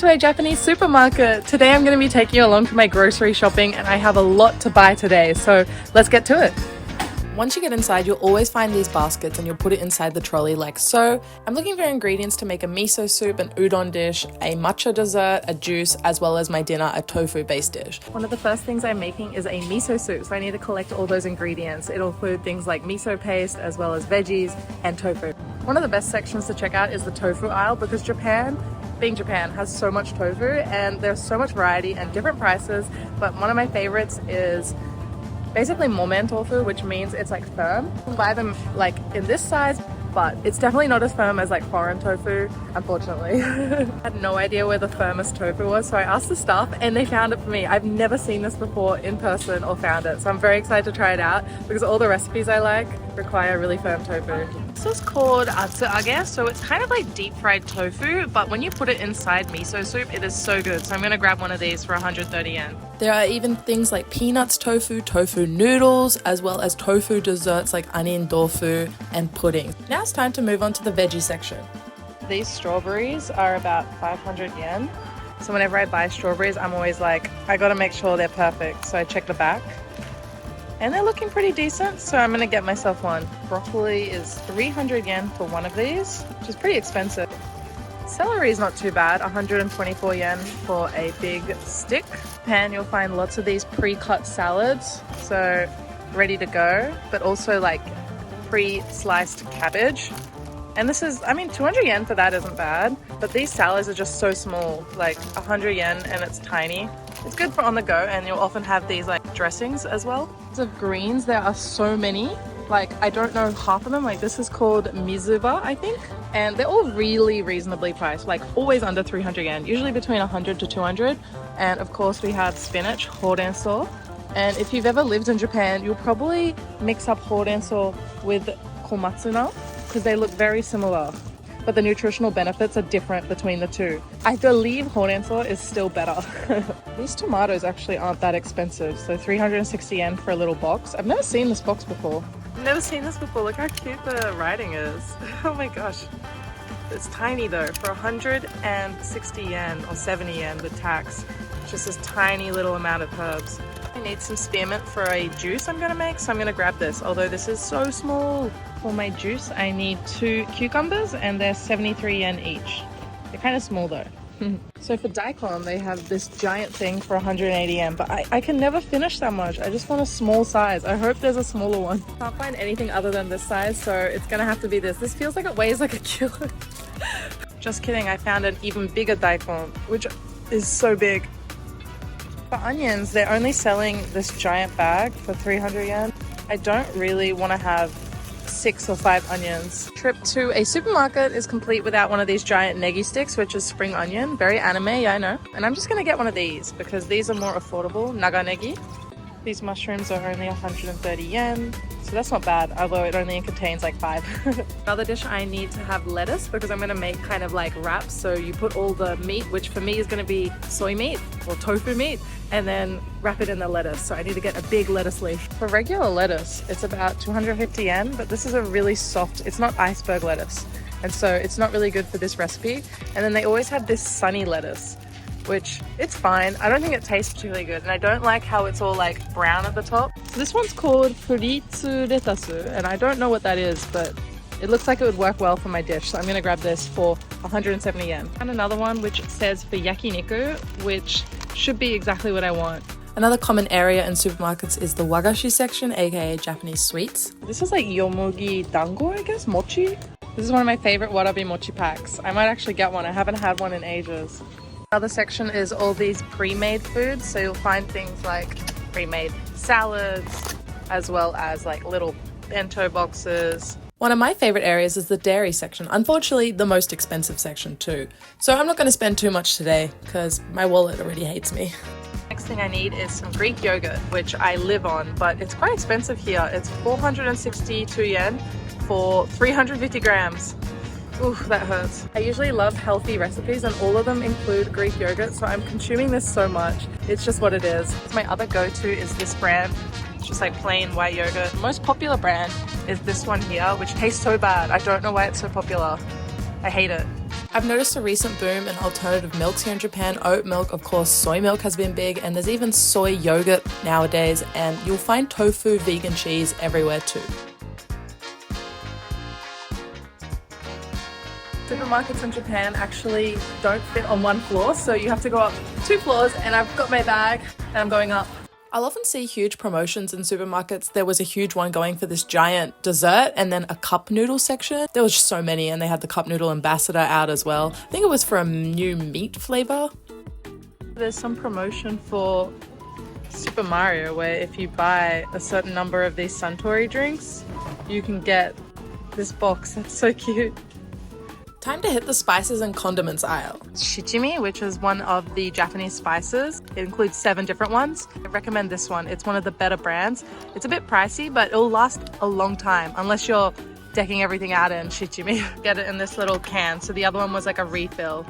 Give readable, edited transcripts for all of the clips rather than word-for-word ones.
to a Japanese supermarket. Today I'm going to be taking you along for my grocery shopping and I have a lot to buy today, so let's get to it. Once you get inside, you'll always find these baskets and you'll put it inside the trolley like so. I'm looking for ingredients to make a miso soup, an udon dish, a matcha dessert, a juice, as well as my dinner, a tofu based dish. One of the first things I'm making is a miso soup, so I need to collect all those ingredients. It'll include things like miso paste, as well as veggies and tofu. One of the best sections to check out is the tofu aisle because Japan, being Japan, has so much tofu and there's so much variety and different prices, but one of my favorites is basically momen tofu, which means it's like firm. You can buy them like in this size, but it's definitely not as firm as like foreign tofu, unfortunately. I had no idea where the firmest tofu was, so I asked the staff and they found it for me. I've never seen this before in person or found it, so I'm very excited to try it out because all the recipes I like require really firm tofu. This is called atsuage, so it's kind of like deep fried tofu, but when you put it inside miso soup, it is so good. So I'm gonna grab one of these for 130 yen. There are even things like peanuts tofu, tofu noodles, as well as tofu desserts like onion tofu and pudding. Now it's time to move on to the veggie section. These strawberries are about 500 yen. So whenever I buy strawberries, I'm always like, I gotta make sure they're perfect. So I check the back. And they're looking pretty decent, so I'm gonna get myself one. Broccoli is 300 yen for one of these, which is pretty expensive. Celery is not too bad, 124 yen for a big stick. Japan, you'll find lots of these pre-cut salads, so ready to go, but also like pre-sliced cabbage. And this is, 200 yen for that isn't bad, but these salads are just so small, like 100 yen and it's tiny. It's good for on the go, and you'll often have these like dressings as well. Of greens, there are so many, like I don't know half of them. Like this is called mizuba, I think, and they're all really reasonably priced, like always under 300 yen, usually between 100 to 200. And of course we have spinach, horenso, and if you've ever lived in Japan, you'll probably mix up horenso with komatsuna because they look very similar, but the nutritional benefits are different between the two. I believe horenso is still better. These tomatoes actually aren't that expensive, so 360 yen for a little box. I've never seen this box before. Look how cute the writing is. Oh my gosh. It's tiny though, for 160 yen or 70 yen with tax. Just this tiny little amount of herbs. I need some spearmint for a juice I'm gonna make, so I'm gonna grab this, although this is so small. For my juice, I need 2 cucumbers and they're 73 yen each. They're kind of small though. So for daikon, they have this giant thing for 180 yen, but I can never finish that much. I just want a small size. I hope there's a smaller one. Can't find anything other than this size, so it's gonna have to be this. This feels like it weighs like a kilo. Just kidding, I found an even bigger daikon, which is so big. For onions, they're only selling this giant bag for 300 yen. I don't really want to have 6 or 5 onions. Trip to a supermarket is complete without one of these giant negi sticks, which is spring onion. Very anime, yeah, I know. And I'm just gonna get one of these because these are more affordable, naga negi. These mushrooms are only 130 yen, so that's not bad, although it only contains like 5. Another dish, I need to have lettuce because I'm gonna make kind of like wraps. So you put all the meat, which for me is gonna be soy meat or tofu meat, and then wrap it in the lettuce. So I need to get a big lettuce leaf. For regular lettuce, it's about 250 yen, but this is a really soft, it's not iceberg lettuce. And so it's not really good for this recipe. And then they always have this sunny lettuce, which it's fine. I don't think it tastes particularly good. And I don't like how it's all like brown at the top. So this one's called furitsu retasu, and I don't know what that is, but it looks like it would work well for my dish. So I'm gonna grab this for 170 yen. And another one which says for yakiniku, which should be exactly what I want. Another common area in supermarkets is the wagashi section, aka Japanese sweets. This is like yomogi dango, I guess, mochi. This is one of my favorite warabi mochi packs. I might actually get one. I haven't had one in ages. Another section is all these pre-made foods. So you'll find things like pre-made salads, as well as like little bento boxes. One of my favorite areas is the dairy section. Unfortunately, the most expensive section too. So I'm not going to spend too much today because my wallet already hates me. Next thing I need is some Greek yogurt, which I live on, but it's quite expensive here. It's 462 yen for 350 grams. Ooh, that hurts. I usually love healthy recipes and all of them include Greek yogurt, so I'm consuming this so much. It's just what it is. My other go-to is this brand. It's just like plain white yogurt. The most popular brand is this one here, which tastes so bad. I don't know why it's so popular. I hate it. I've noticed a recent boom in alternative milks here in Japan. Oat milk, of course, soy milk has been big, and there's even soy yogurt nowadays, and you'll find tofu vegan cheese everywhere too. Supermarkets in Japan actually don't fit on one floor, so you have to go up 2 floors, and I've got my bag and I'm going up. I'll often see huge promotions in supermarkets. There was a huge one going for this giant dessert and then a cup noodle section. There was so many, and they had the cup noodle ambassador out as well. I think it was for a new meat flavor. There's some promotion for Super Mario where if you buy a certain number of these Suntory drinks, you can get this box. That's so cute. Time to hit the spices and condiments aisle. Shichimi, which is one of the Japanese spices. It includes 7 different ones. I recommend this one. It's one of the better brands. It's a bit pricey, but it'll last a long time unless you're decking everything out in shichimi. Get it in this little can. So the other one was like a refill.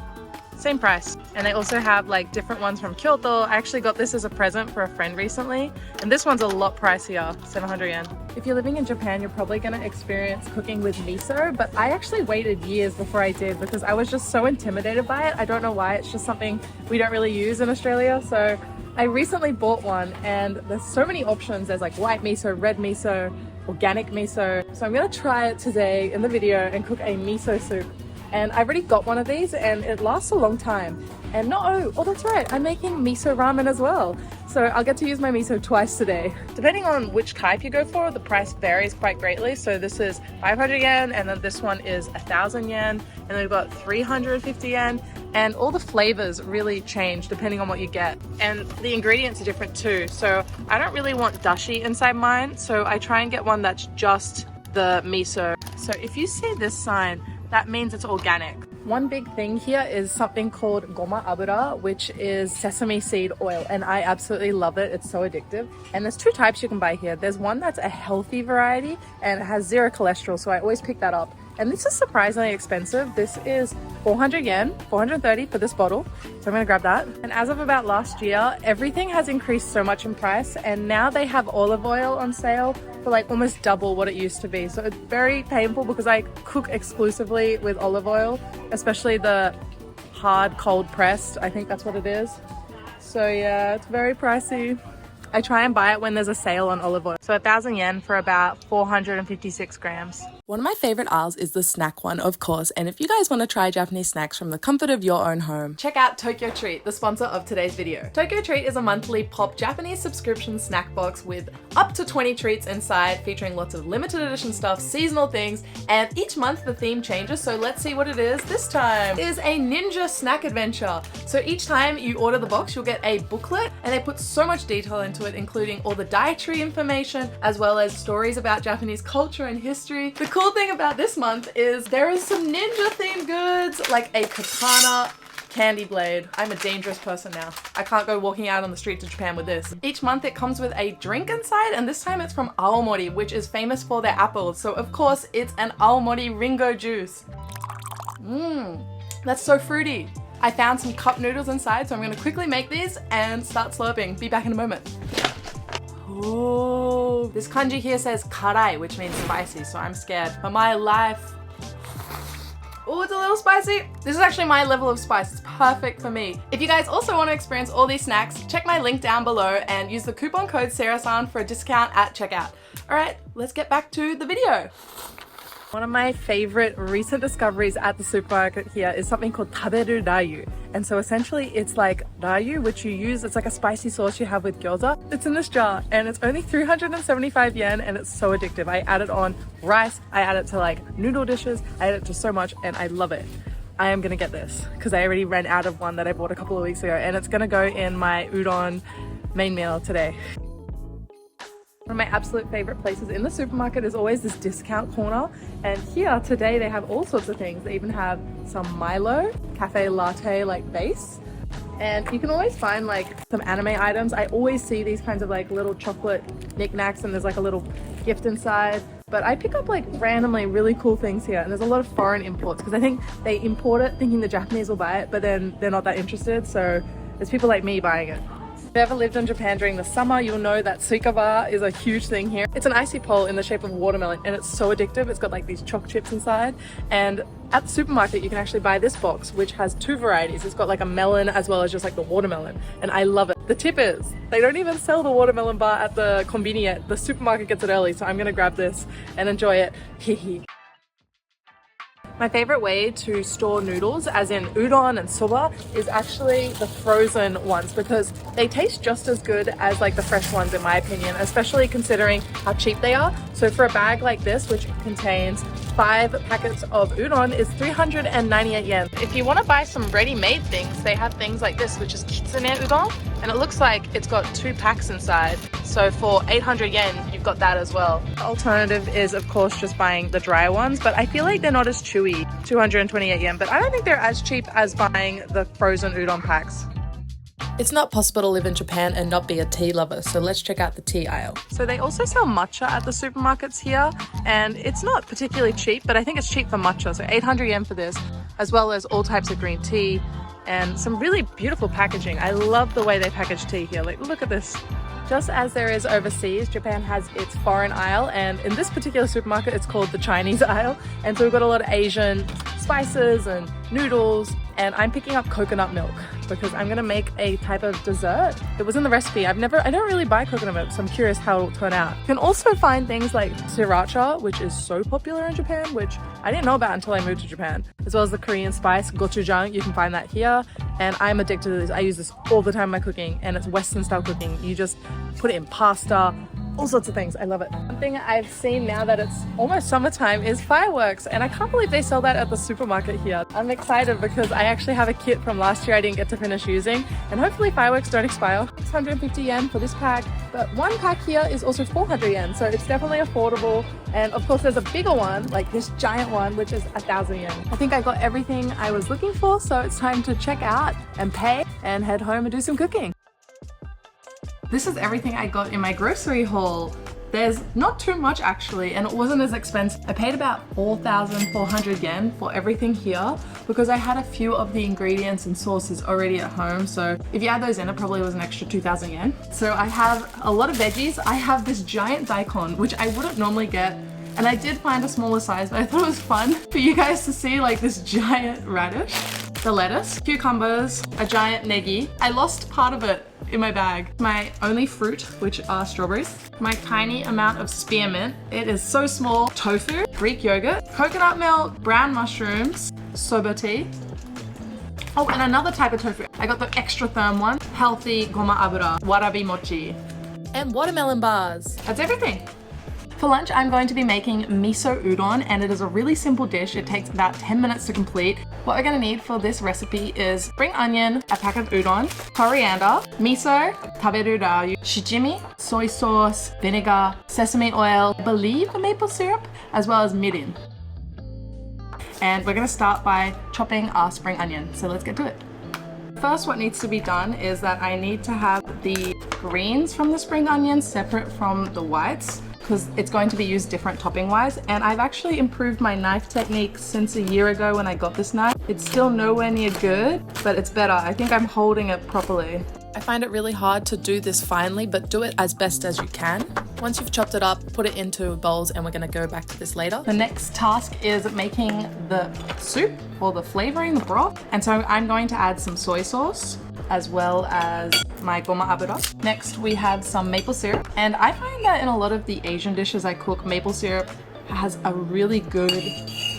Same price. And they also have like different ones from Kyoto. I actually got this as a present for a friend recently, and this one's a lot pricier, 700 yen. If you're living in Japan, you're probably going to experience cooking with miso, but I actually waited years before I did because I was just so intimidated by it. I don't know why, it's just something we don't really use in Australia. So I recently bought one, and there's so many options. There's like white miso, red miso, organic miso. So I'm going to try it today in the video and cook a miso soup. And I already got one of these and it lasts a long time. And oh, that's right, I'm making miso ramen as well. So I'll get to use my miso twice today. Depending on which type you go for, the price varies quite greatly. So this is 500 yen, and then this one is 1,000 yen, and then we've got 350 yen. And all the flavors really change depending on what you get. And the ingredients are different too. So I don't really want dashi inside mine, so I try and get one that's just the miso. So if you see this sign, that means it's organic. One big thing here is something called goma abura, which is sesame seed oil, and I absolutely love it. It's so addictive. And there's 2 types you can buy here. There's one that's a healthy variety and it has 0 cholesterol, so I always pick that up. And this is surprisingly expensive. This is 400 yen, 430 for this bottle. So I'm gonna grab that. And as of about last year, everything has increased so much in price, and now they have olive oil on sale for like almost double what it used to be. So it's very painful because I cook exclusively with olive oil, especially the hard cold pressed. I think that's what it is. So yeah, it's very pricey. I try and buy it when there's a sale on olive oil. So 1,000 yen for about 456 grams. One of my favorite aisles is the snack one, of course, and if you guys want to try Japanese snacks from the comfort of your own home, check out Tokyo Treat, the sponsor of today's video. Tokyo Treat is a monthly pop Japanese subscription snack box with up to 20 treats inside, featuring lots of limited edition stuff, seasonal things, and each month the theme changes, so let's see what it is this time. It is a ninja snack adventure. So each time you order the box, you'll get a booklet, and they put so much detail into it, including all the dietary information, as well as stories about Japanese culture and history. The cool thing about this month is there is some ninja themed goods, like a katana candy blade. I'm a dangerous person now. I can't go walking out on the streets of Japan with this. Each month it comes with a drink inside, and this time it's from Aomori, which is famous for their apples. So of course it's an Aomori Ringo juice. That's so fruity. I found some cup noodles inside, so I'm gonna quickly make these and start slurping. Be back in a moment. Oh, this kanji here says karai, which means spicy, so I'm scared for my life. Oh, it's a little spicy. This is actually my level of spice. It's perfect for me. If you guys also want to experience all these snacks, check my link down below and use the coupon code seerasan for a discount at checkout. All right, let's get back to the video. One of my favorite recent discoveries at the supermarket here is something called taberu rayu. And so essentially it's like rayu, which you use, it's like a spicy sauce you have with gyoza. It's in this jar and it's only 375 yen and it's so addictive. I add it on rice, I add it to like noodle dishes, I add it to so much and I love it. I am gonna get this because I already ran out of one that I bought a couple of weeks ago, and it's gonna go in my udon main meal today. One of my absolute favorite places in the supermarket is always this discount corner, and here today they have all sorts of things. They even have some Milo, cafe latte like base, and you can always find like some anime items. I always see these kinds of like little chocolate knickknacks, and there's like a little gift inside. But I pick up like randomly really cool things here, and there's a lot of foreign imports because I think they import it thinking the Japanese will buy it, but then they're not that interested, so there's people like me buying it. If you've ever lived in Japan during the summer, you'll know that suika bar is a huge thing here. It's an icy pole in the shape of watermelon, and it's so addictive. It's got like these choc chips inside, and At the supermarket, you can actually buy this box, which has 2 varieties. It's got like a melon as well as just like the watermelon, and I love it. The tip is, they don't even sell the watermelon bar at the konbini yet. The supermarket gets it early, so I'm gonna grab this and enjoy it. Hehe. My favorite way to store noodles, as in udon and soba, is actually the frozen ones because they taste just as good as like the fresh ones in my opinion, especially considering how cheap they are. So for a bag like this, which contains 5 packets of udon, is 398 yen. If you want to buy some ready-made things, they have things like this, which is kitsune udon, and it looks like it's got 2 packs inside. So for 800 yen, you've got that as well. The alternative is, of course, just buying the dry ones, but I feel like they're not as chewy. 228 yen, but I don't think they're as cheap as buying the frozen udon packs. It's not possible to live in Japan and not be a tea lover, so let's check out the tea aisle. So they also sell matcha at the supermarkets here, and it's not particularly cheap, but I think it's cheap for matcha, so 800 yen for this, as well as all types of green tea and some really beautiful packaging. I love the way they package tea here. Like, look at this. Just as there is overseas, Japan has its foreign aisle, and in this particular supermarket it's called the Chinese aisle, and so we've got a lot of Asian spices and noodles, and I'm picking up coconut milk because I'm gonna make a type of dessert. It was in the recipe. I don't really buy coconut milk, so I'm curious how it'll turn out. You can also find things like sriracha, which is so popular in Japan, which I didn't know about until I moved to Japan, as well as the Korean spice gochujang. You can find that here, and I'm addicted to this. I use this all the time in my cooking, and it's Western style cooking. You just put it in pasta, all sorts of things. I love it. One thing I've seen now that it's almost summertime is fireworks, and I can't believe they sell that at the supermarket here. I'm excited because I actually have a kit from last year I didn't get to finish using, and hopefully fireworks don't expire. 650 yen for this pack, but one pack here is also 400 yen, so it's definitely affordable. And of course there's a bigger one, like this giant one, which is 1,000 yen. I think I got everything I was looking for, so it's time to check out and pay and head home and do some cooking. This is everything I got in my grocery haul. There's not too much actually, and it wasn't as expensive. I paid about 4,400 yen for everything here because I had a few of the ingredients and sauces already at home. So if you add those in, it probably was an extra 2,000 yen. So I have a lot of veggies. I have this giant daikon, which I wouldn't normally get. And I did find a smaller size, but I thought it was fun for you guys to see like this giant radish. The lettuce, cucumbers, a giant negi. I lost part of it in my bag. My only fruit, which are strawberries. My tiny amount of spearmint. It is so small. Tofu, Greek yogurt, coconut milk, brown mushrooms, soba tea. Oh, and another type of tofu. I got the extra firm one. Healthy goma abura, warabi mochi. And watermelon bars. That's everything. For lunch, I'm going to be making miso udon, and it is a really simple dish. It takes about 10 minutes to complete. What we're gonna need for this recipe is spring onion, a pack of udon, coriander, miso, taberu ryu, shijimi, soy sauce, vinegar, sesame oil, I believe maple syrup, as well as mirin. And we're gonna start by chopping our spring onion. So let's get to it. First, what needs to be done is that I need to have the greens from the spring onion separate from the whites, because it's going to be used different topping wise, and I've actually improved my knife technique since a year ago when I got this knife. It's still nowhere near good, but it's better. I think I'm holding it properly. I find it really hard to do this finely, but do it as best as you can. Once you've chopped it up, put it into bowls, and we're gonna go back to this later. The next task is making the soup, or the flavoring, the broth. And so I'm going to add some soy sauce, as well as my goma abura. Next, we have some maple syrup. And I find that in a lot of the Asian dishes I cook, maple syrup has a really good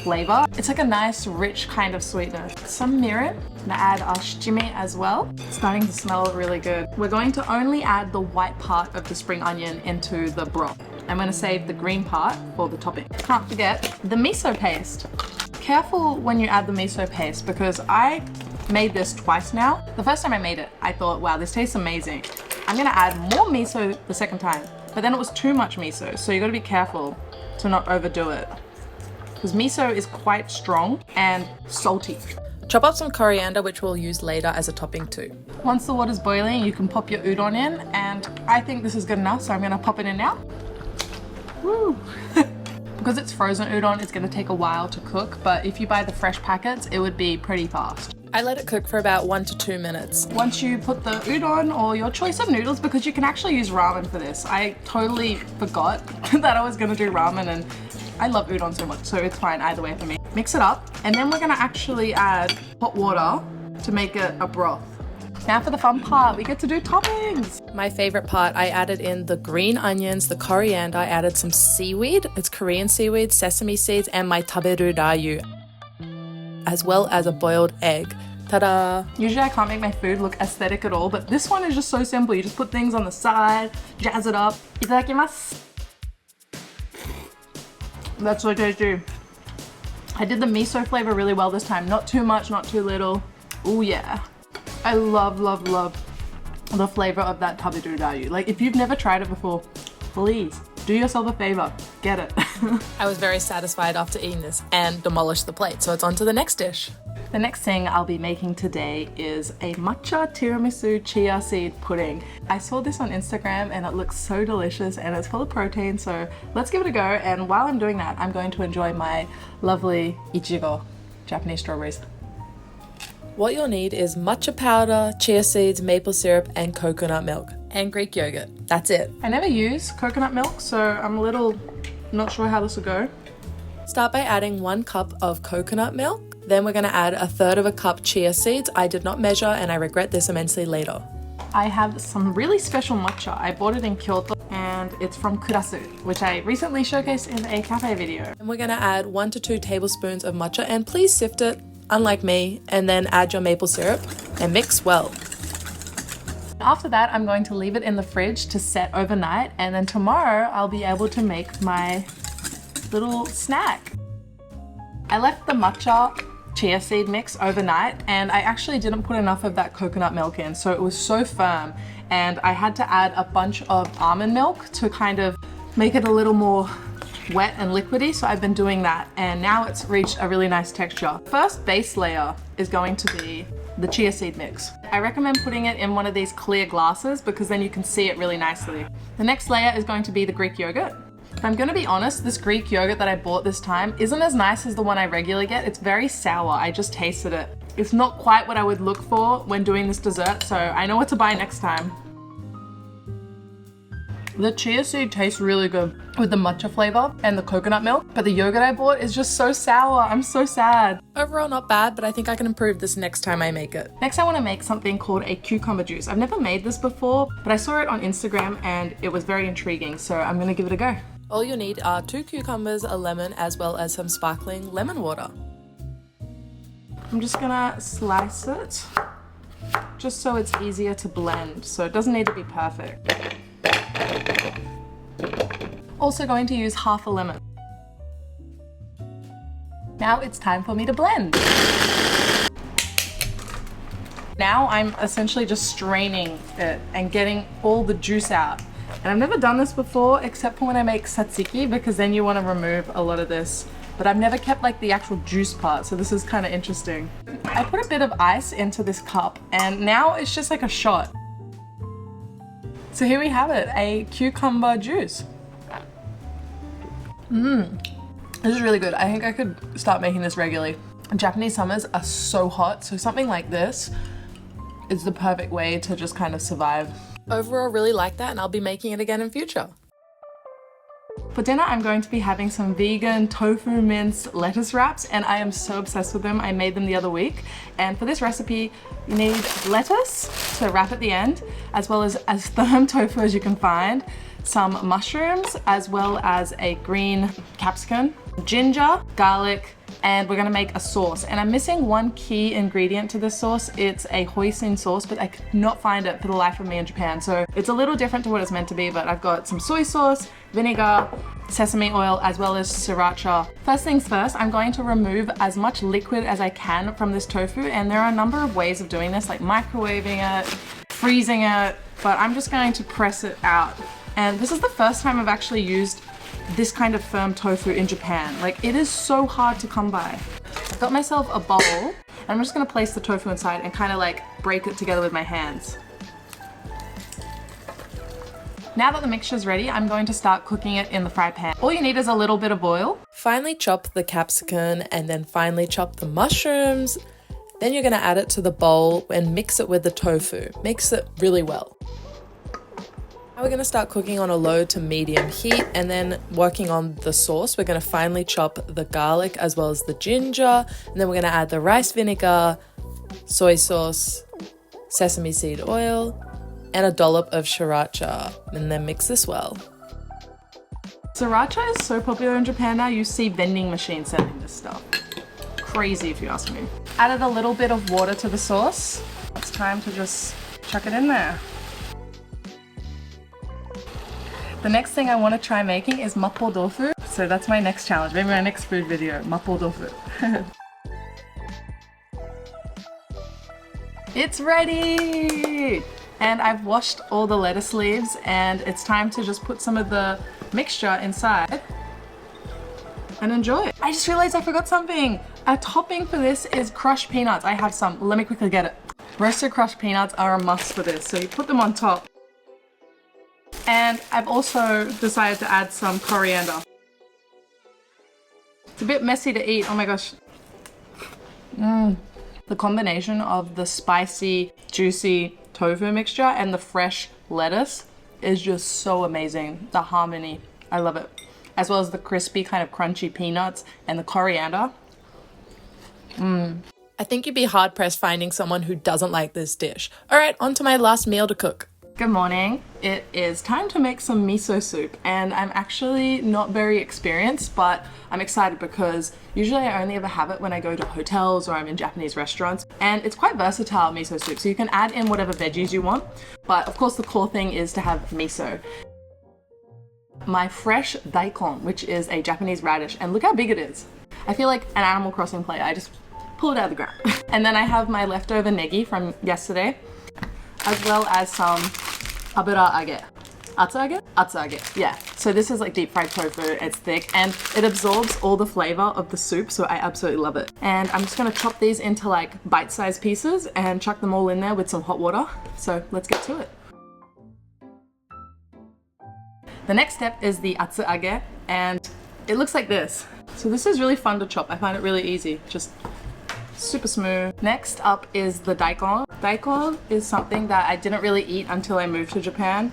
flavor. It's like a nice, rich kind of sweetness. Some mirin. I'm gonna add our shijimi as well. It's starting to smell really good. We're going to only add the white part of the spring onion into the broth. I'm gonna save the green part for the topping. Can't forget the miso paste. Careful when you add the miso paste because I made this twice now. The first time I made it, I thought, wow, this tastes amazing. I'm gonna add more miso the second time, but then it was too much miso, so you gotta be careful to not overdo it. Because miso is quite strong and salty. Chop up some coriander, which we'll use later as a topping too. Once the water's boiling, you can pop your udon in, and I think this is good enough, so I'm gonna pop it in now. Woo! Because it's frozen udon, it's gonna take a while to cook, but if you buy the fresh packets, it would be pretty fast. I let it cook for about 1 to 2 minutes. Once you put the udon or your choice of noodles, because you can actually use ramen for this. I totally forgot that I was gonna do ramen, and I love udon so much, so it's fine either way for me. Mix it up, and then we're gonna actually add hot water to make it a broth. Now for the fun part, we get to do toppings. My favorite part, I added in the green onions, the coriander, I added some seaweed, it's Korean seaweed, sesame seeds, and my taberu rayu, as well as a boiled egg. Ta-da! Usually I can't make my food look aesthetic at all, but this one is just so simple. You just put things on the side, jazz it up. Itadakimasu. That's so tasty. I did the miso flavor really well this time. Not too much, not too little. Oh yeah. I love, love, love the flavor of that taberu rayu. Like, if you've never tried it before, please do yourself a favor, get it. I was very satisfied after eating this and demolished the plate, so it's on to the next dish. The next thing I'll be making today is a matcha tiramisu chia seed pudding. I saw this on Instagram and it looks so delicious and it's full of protein, so let's give it a go. And while I'm doing that, I'm going to enjoy my lovely ichigo, Japanese strawberries. What you'll need is matcha powder, chia seeds, maple syrup, and coconut milk, and Greek yogurt. That's it. I never use coconut milk, so I'm a little not sure how this will go. Start by adding 1 cup of coconut milk. Then we're gonna add 1/3 cup chia seeds. I did not measure and I regret this immensely later. I have some really special matcha. I bought it in Kyoto and it's from Kurasu, which I recently showcased in a cafe video. And we're gonna add 1 to 2 tablespoons of matcha, and please sift it, unlike me, and then add your maple syrup and mix well. After that, I'm going to leave it in the fridge to set overnight, and then tomorrow I'll be able to make my little snack. I left the matcha chia seed mix overnight, and I actually didn't put enough of that coconut milk in, so it was so firm, and I had to add a bunch of almond milk to kind of make it a little more wet and liquidy, so I've been doing that, and now it's reached a really nice texture. First base layer is going to be the chia seed mix. I recommend putting it in one of these clear glasses because then you can see it really nicely. The next layer is going to be the Greek yogurt. If I'm gonna be honest, this Greek yogurt that I bought this time isn't as nice as the one I regularly get. It's very sour. I just tasted it. It's not quite what I would look for when doing this dessert, so I know what to buy next time. The chia seed tastes really good with the matcha flavor and the coconut milk, but the yogurt I bought is just so sour. I'm so sad. Overall, not bad, but I think I can improve this next time I make it. Next, I want to make something called a cucumber juice. I've never made this before, but I saw it on Instagram and it was very intriguing, so I'm gonna give it a go. All you need are 2 cucumbers, a lemon, as well as some sparkling lemon water. I'm just gonna slice it just so it's easier to blend, so it doesn't need to be perfect. Also going to use half a lemon. Now it's time for me to blend. Now I'm essentially just straining it and getting all the juice out. And I've never done this before except for when I make tzatziki, because then you want to remove a lot of this. But I've never kept like the actual juice part, so this is kind of interesting. I put a bit of ice into this cup and now it's just like a shot. So here we have it, a cucumber juice. This is really good. I think I could start making this regularly. Japanese summers are so hot, so something like this is the perfect way to just kind of survive. Overall, really like that, and I'll be making it again in future. For dinner, I'm going to be having some vegan tofu mince lettuce wraps, and I am so obsessed with them. I made them the other week, and for this recipe, you need lettuce to wrap at the end, as well as firm tofu as you can find, some mushrooms, as well as a green capsicum, ginger, garlic, and we're gonna make a sauce. And I'm missing one key ingredient to this sauce. It's a hoisin sauce, but I could not find it for the life of me in Japan. So it's a little different to what it's meant to be, but I've got some soy sauce, vinegar, sesame oil, as well as sriracha. First things first, I'm going to remove as much liquid as I can from this tofu, and there are a number of ways of doing this, like microwaving it, freezing it, but I'm just going to press it out. And this is the first time I've actually used this kind of firm tofu in Japan. Like, it is so hard to come by. I've got myself a bowl, and I'm just gonna place the tofu inside and kind of like break it together with my hands. Now that the mixture's ready, I'm going to start cooking it in the fry pan. All you need is a little bit of oil. Finely chop the capsicum and then finely chop the mushrooms. Then you're gonna add it to the bowl and mix it with the tofu. Mix it really well. Now we're going to start cooking on a low to medium heat and then working on the sauce. We're going to finely chop the garlic as well as the ginger, and then we're going to add the rice vinegar, soy sauce, sesame seed oil, and a dollop of sriracha, and then mix this well. Sriracha is so popular in Japan now. You see vending machines selling this stuff. Crazy if you ask me. Added a little bit of water to the sauce. It's time to just chuck it in there. The next thing I want to try making is mapo tofu. So that's my next challenge, maybe my next food video, mapo tofu. It's ready! And I've washed all the lettuce leaves and it's time to just put some of the mixture inside and enjoy it. I just realized I forgot something. A topping for this is crushed peanuts. I have some. Let me quickly get it. Roasted crushed peanuts are a must for this. So you put them on top. And I've also decided to add some coriander. It's a bit messy to eat. Oh my gosh. The combination of the spicy, juicy tofu mixture and the fresh lettuce is just so amazing. The harmony. I love it. As well as the crispy kind of crunchy peanuts and the coriander. I think you'd be hard pressed finding someone who doesn't like this dish. All right, on to my last meal to cook. Good morning. It is time to make some miso soup, and I'm actually not very experienced, but I'm excited because usually I only ever have it when I go to hotels or I'm in Japanese restaurants, and it's quite versatile miso soup, so you can add in whatever veggies you want, but of course the core thing is to have miso. My fresh daikon, which is a Japanese radish, and look how big it is. I feel like an Animal Crossing player. I just pull it out of the ground. And then I have my leftover negi from yesterday, as well as some abura-age. Atsu-age? Atsu-age, yeah. So this is like deep fried tofu, it's thick, and it absorbs all the flavor of the soup, so I absolutely love it. And I'm just gonna chop these into like bite-sized pieces and chuck them all in there with some hot water. So let's get to it. The next step is the atsu-age, and it looks like this. So this is really fun to chop. I find it really easy, just super smooth. Next up is the daikon. Daikon is something that I didn't really eat until I moved to Japan,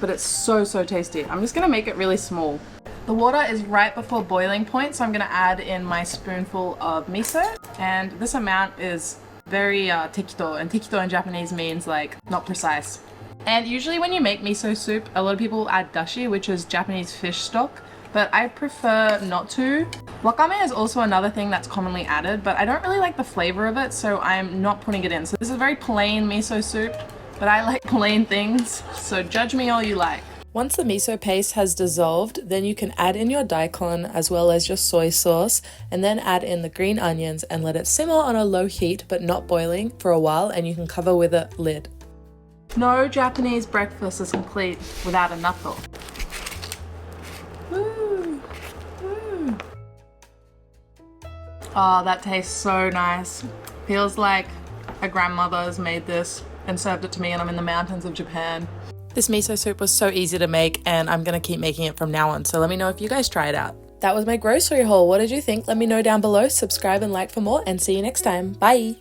but it's so tasty. I'm just gonna make it really small. The water is right before boiling point, so I'm gonna add in my spoonful of miso, and this amount is very tekito, and tekito in Japanese means like not precise. And usually when you make miso soup, a lot of people add dashi, which is Japanese fish stock, but I prefer not to. Wakame is also another thing that's commonly added, but I don't really like the flavor of it, so I'm not putting it in. So this is a very plain miso soup, but I like plain things, so judge me all you like. Once the miso paste has dissolved, then you can add in your daikon as well as your soy sauce, and then add in the green onions and let it simmer on a low heat, but not boiling, for a while, and you can cover with a lid. No Japanese breakfast is complete without a natto. Oh, that tastes so nice. Feels like a grandmother's made this and served it to me and I'm in the mountains of Japan. This miso soup was so easy to make and I'm gonna keep making it from now on, so let me know if you guys try it out. That was my grocery haul. What did you think? Let me know down below. Subscribe and like for more, and see you next time. Bye!